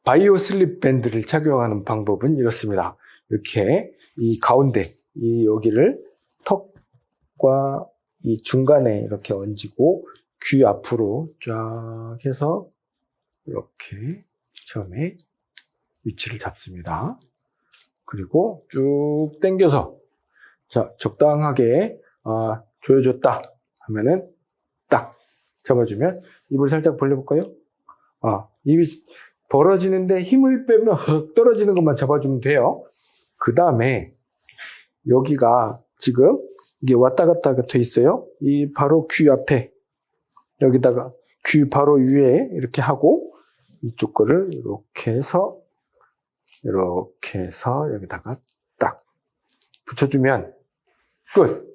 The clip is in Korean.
바이오 슬립 밴드를 착용하는 방법은 이렇습니다. 이렇게 이 가운데, 이 여기를 턱과 이 중간에 이렇게 얹고 귀 앞으로 쫙 해서 이렇게 처음에 위치를 잡습니다. 그리고 쭉 당겨서 자, 적당하게 조여줬다 하면은 딱 잡아주면 입을 살짝 벌려볼까요? 입이 벌어지는데 힘을 빼면 헉 떨어지는 것만 잡아주면 돼요. 그 다음에 여기가 지금 이게 왔다 갔다 돼 있어요. 이 바로 귀 앞에 여기다가 귀 바로 위에 이렇게 하고 이쪽 거를 이렇게 해서 여기다가 딱 붙여주면 끝.